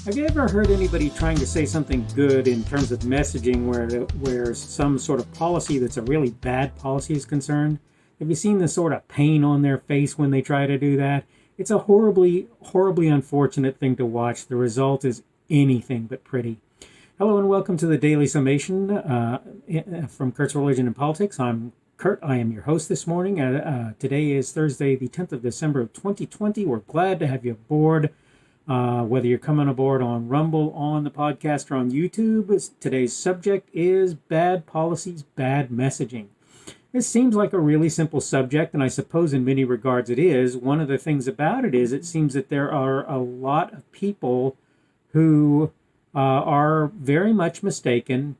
Have you ever heard anybody trying to say something good in terms of messaging where some sort of policy that's a really bad policy is concerned? Have you seen the sort of pain on their face when they try to do that? It's a horribly, horribly unfortunate thing to watch. The result is anything but pretty. Hello and welcome to the Daily Summation from Kurt's Religion and Politics. I'm Kurt. I am your host this morning. Today is Thursday, the 10th of December of 2020. We're glad to have you aboard. Whether you're coming aboard on Rumble, on the podcast, or on YouTube, today's subject is bad policies, bad messaging. This seems like a really simple subject, and I suppose in many regards it is. One of the things about it is it seems that there are a lot of people who are very much mistaken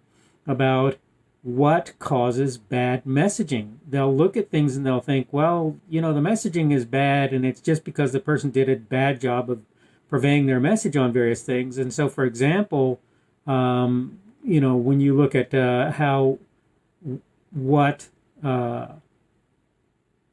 about what causes bad messaging. They'll look at things and they'll think, well, the messaging is bad, and it's just because the person did a bad job of purveying their message on various things. And so, for example, when you look at what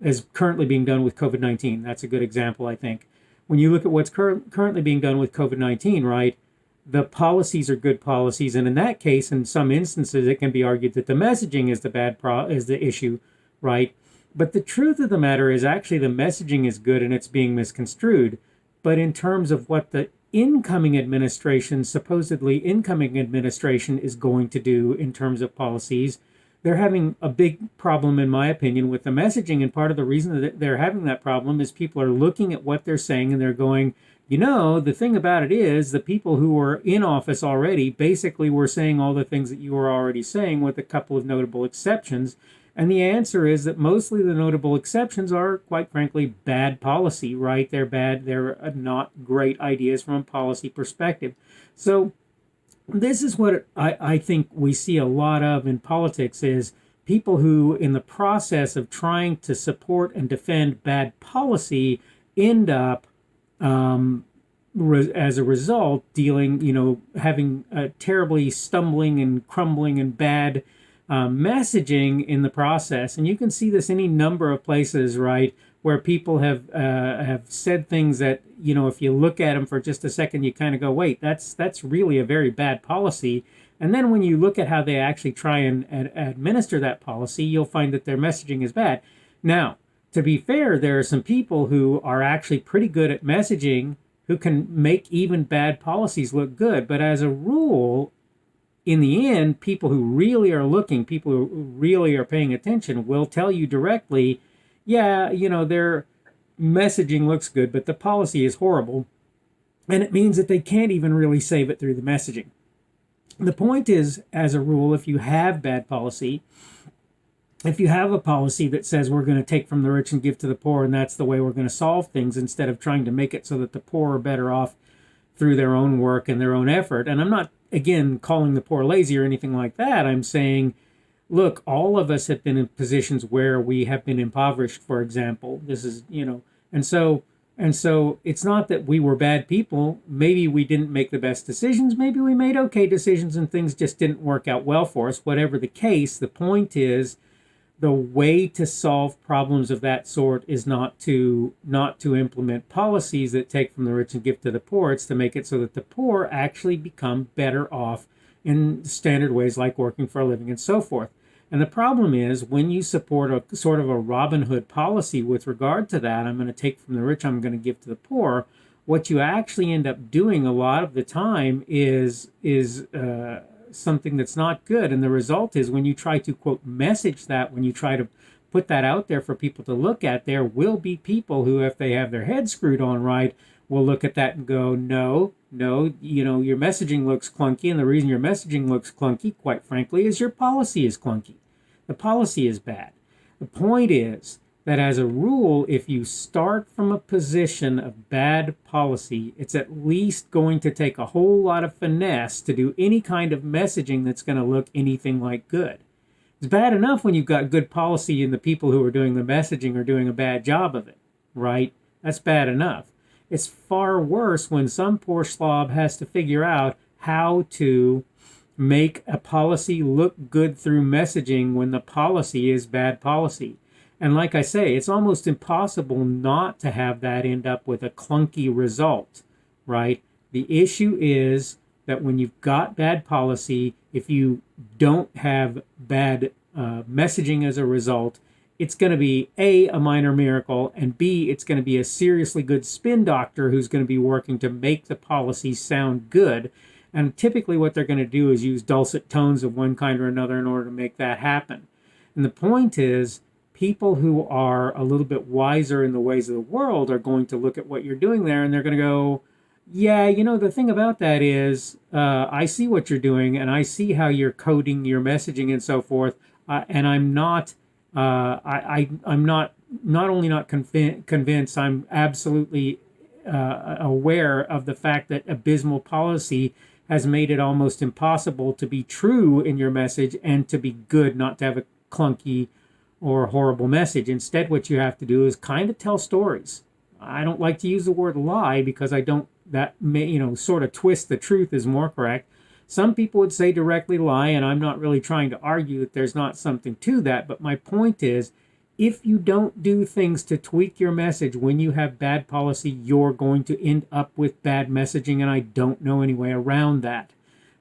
is currently being done with COVID-19, that's a good example, I think. When you look at what's currently being done with COVID-19, right, the policies are good policies, and in that case, in some instances, it can be argued that the messaging is the issue, right? But the truth of the matter is actually the messaging is good and it's being misconstrued. But in terms of what the supposedly incoming administration is going to do in terms of policies, they're having a big problem, in my opinion, with the messaging. And part of the reason that they're having that problem is people are looking at what they're saying and they're going, the thing about it is the people who were in office already basically were saying all the things that you were already saying, with a couple of notable exceptions. And the answer is that mostly the notable exceptions are, quite frankly, bad policy, right? They're bad. They're not great ideas from a policy perspective. So this is what I think we see a lot of in politics is people who, in the process of trying to support and defend bad policy, end up, as a result, having a terribly stumbling and crumbling and bad messaging in the process. And you can see this any number of places, right, where people have said things that, if you look at them for just a second, you kind of go, wait, that's really a very bad policy. And then when you look at how they actually try and administer that policy, you'll find that their messaging is bad. Now, to be fair, there are some people who are actually pretty good at messaging who can make even bad policies look good. But as a rule, in the end, people who really are looking, people who really are paying attention will tell you directly, their messaging looks good, but the policy is horrible. And it means that they can't even really save it through the messaging. The point is, as a rule, if you have bad policy, if you have a policy that says we're going to take from the rich and give to the poor, and that's the way we're going to solve things, instead of trying to make it so that the poor are better off through their own work and their own effort. And I'm not, again, calling the poor lazy or anything like that. I'm saying, look, all of us have been in positions where we have been impoverished, for example. This is, and so it's not that we were bad people. Maybe we didn't make the best decisions. Maybe we made okay decisions and things just didn't work out well for us. Whatever the case, the point is, the way to solve problems of that sort is not to implement policies that take from the rich and give to the poor. It's to make it so that the poor actually become better off in standard ways like working for a living and so forth. And the problem is when you support a sort of a Robin Hood policy with regard to that, I'm going to take from the rich, I'm going to give to the poor, what you actually end up doing a lot of the time is something that's not good. And the result is when you try to, quote, message that, when you try to put that out there for people to look at, there will be people who, if they have their head screwed on right, will look at that and go, no, your messaging looks clunky. And the reason your messaging looks clunky, quite frankly, is your policy is clunky. The policy is bad. The point is that as a rule, if you start from a position of bad policy, it's at least going to take a whole lot of finesse to do any kind of messaging that's going to look anything like good. It's bad enough when you've got good policy and the people who are doing the messaging are doing a bad job of it, right? That's bad enough. It's far worse when some poor slob has to figure out how to make a policy look good through messaging when the policy is bad policy. And like I say, it's almost impossible not to have that end up with a clunky result, right? The issue is that when you've got bad policy, if you don't have bad messaging as a result, it's going to be a minor miracle, and B, it's going to be a seriously good spin doctor who's going to be working to make the policy sound good. And typically what they're going to do is use dulcet tones of one kind or another in order to make that happen. And the point is, people who are a little bit wiser in the ways of the world are going to look at what you're doing there, and they're going to go, yeah, the thing about that is, I see what you're doing, and I see how you're coding your messaging and so forth, and I'm not, I'm not only not convinced, I'm absolutely aware of the fact that abysmal policy has made it almost impossible to be true in your message and to be good, not to have a clunky or horrible message. Instead, what you have to do is kind of tell stories. I don't like to use the word lie because I don't, that may, sort of twist the truth is more correct. Some people would say directly lie, and I'm not really trying to argue that there's not something to that. But my point is, if you don't do things to tweak your message when you have bad policy, you're going to end up with bad messaging, and I don't know any way around that,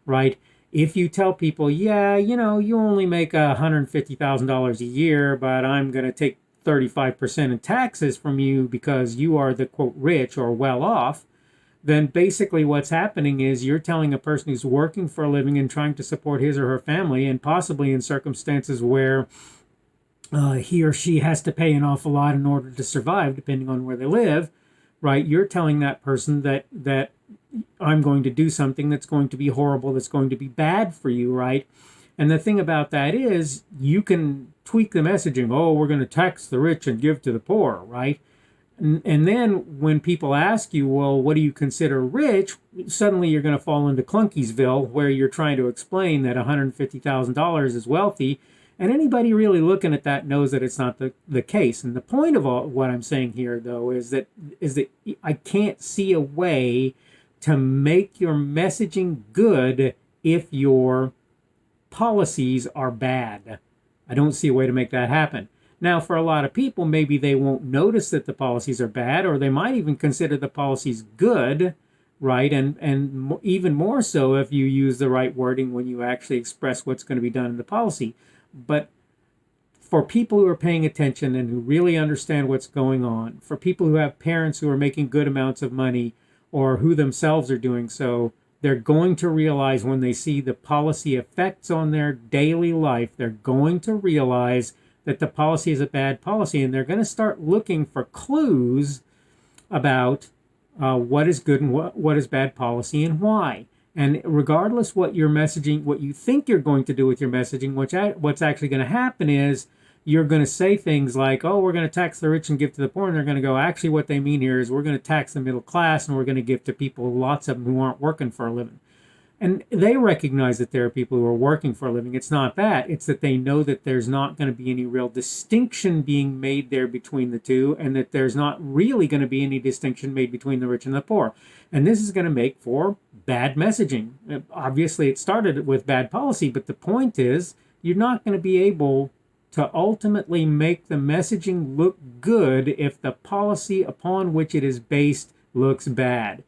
right? If you tell people, yeah, you only make $150,000 a year, but I'm going to take 35% in taxes from you because you are the, quote, rich or well off, then basically what's happening is you're telling a person who's working for a living and trying to support his or her family, and possibly in circumstances where he or she has to pay an awful lot in order to survive, depending on where they live, right? You're telling that person that I'm going to do something that's going to be horrible, that's going to be bad for you, right? And the thing about that is you can tweak the messaging. Oh, we're going to tax the rich and give to the poor, right? And then when people ask you, well, what do you consider rich? Suddenly you're going to fall into Clunkiesville, where you're trying to explain that $150,000 is wealthy. And anybody really looking at that knows that it's not the case. And the point of all what I'm saying here, though, is that I can't see a way to make your messaging good if your policies are bad. I don't see a way to make that happen. Now, for a lot of people, maybe they won't notice that the policies are bad, or they might even consider the policies good, right? And even more so if you use the right wording when you actually express what's going to be done in the policy. But for people who are paying attention and who really understand what's going on, for people who have parents who are making good amounts of money or who themselves are doing so, they're going to realize when they see the policy effects on their daily life, they're going to realize that the policy is a bad policy, and they're going to start looking for clues about what is good and what is bad policy and why. And regardless what your messaging, what you think you're going to do with your messaging, what's actually going to happen is you're going to say things like, oh, we're going to tax the rich and give to the poor. And they're going to go, actually, what they mean here is we're going to tax the middle class and we're going to give to people, lots of them who aren't working for a living. And they recognize that there are people who are working for a living. It's not that. It's that they know that there's not going to be any real distinction being made there between the two, and that there's not really going to be any distinction made between the rich and the poor. And this is going to make for bad messaging. Obviously, it started with bad policy, but the point is you're not going to be able to ultimately make the messaging look good if the policy upon which it is based looks bad.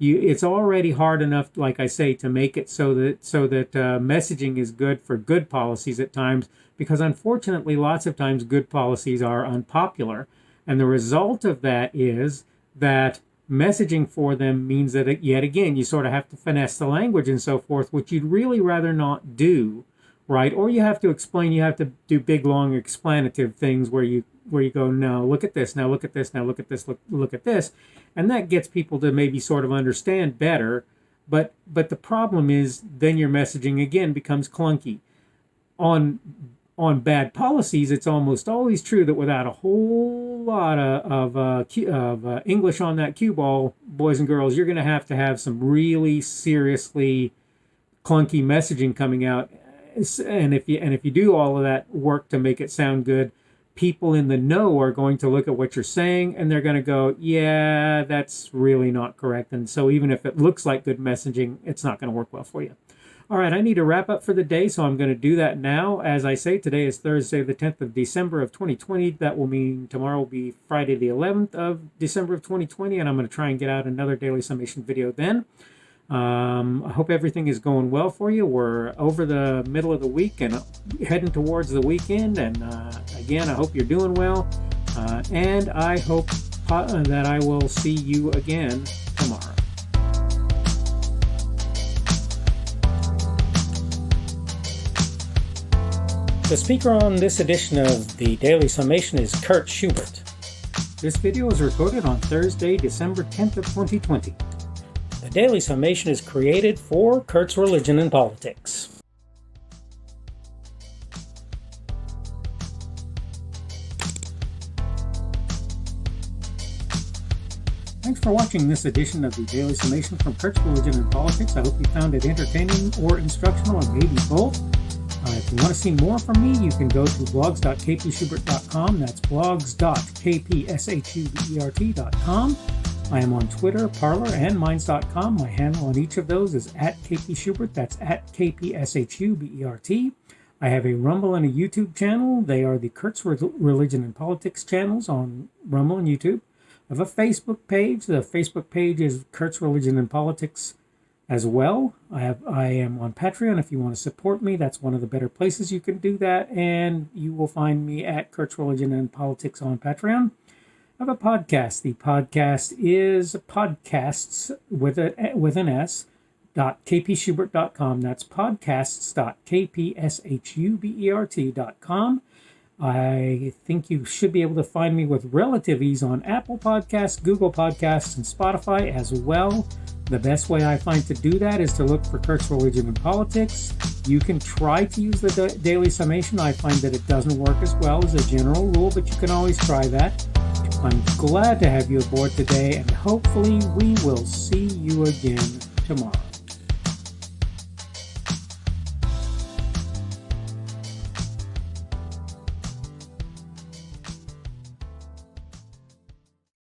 It's already hard enough, like I say, to make it so that messaging is good for good policies at times, because unfortunately, lots of times good policies are unpopular. And the result of that is that messaging for them means that, yet again, you sort of have to finesse the language and so forth, which you'd really rather not do, right? Or you have to explain, you have to do big, long, explanative things where you go, no, look at this, now look at this, now look at this, look at this. And that gets people to maybe sort of understand better. But the problem is then your messaging again becomes clunky. On bad policies, it's almost always true that without a whole lot of English on that cue ball, boys and girls, you're going to have some really seriously clunky messaging coming out. And if you do all of that work to make it sound good, people in the know are going to look at what you're saying and they're going to go, yeah, that's really not correct. And so even if it looks like good messaging, it's not going to work well for you. All right, I need to wrap up for the day, so I'm going to do that now. As I say, today is Thursday, the 10th of December of 2020. That will mean tomorrow will be Friday, the 11th of December of 2020, and I'm going to try and get out another Daily Summation video then. I hope everything is going well for you. We're over the middle of the week and heading towards the weekend. And again, I hope you're doing well. And I hope that I will see you again tomorrow. The speaker on this edition of the Daily Summation is Kurt Schubert. This video was recorded on Thursday, December 10th of 2020. The Daily Summation is created for Kurt's Religion and Politics. Thanks for watching this edition of the Daily Summation from Kurt's Religion and Politics. I hope you found it entertaining or instructional, or maybe both. If you want to see more from me, you can go to blogs.kpschubert.com. That's blogs.kpschubert.com. I am on Twitter, Parler, and Minds.com. My handle on each of those is @kpschubert. That's @kpschubert. I have a Rumble and a YouTube channel. They are the Kurt's Religion and Politics channels on Rumble and YouTube. I have a Facebook page. The Facebook page is Kurt's Religion and Politics as well. I am on Patreon. If you want to support me, that's one of the better places you can do that. And you will find me at Kurt's Religion and Politics on Patreon. I have a podcast. The podcast is podcasts with an S, .kpschubert.com. That's podcasts.kpschubert.com. I think you should be able to find me with relative ease on Apple Podcasts, Google Podcasts, and Spotify as well. The best way I find to do that is to look for Kurt's Religion and Politics. You can try to use the Daily Summation. I find that it doesn't work as well as a general rule, but you can always try that. I'm glad to have you aboard today, and hopefully we will see you again tomorrow.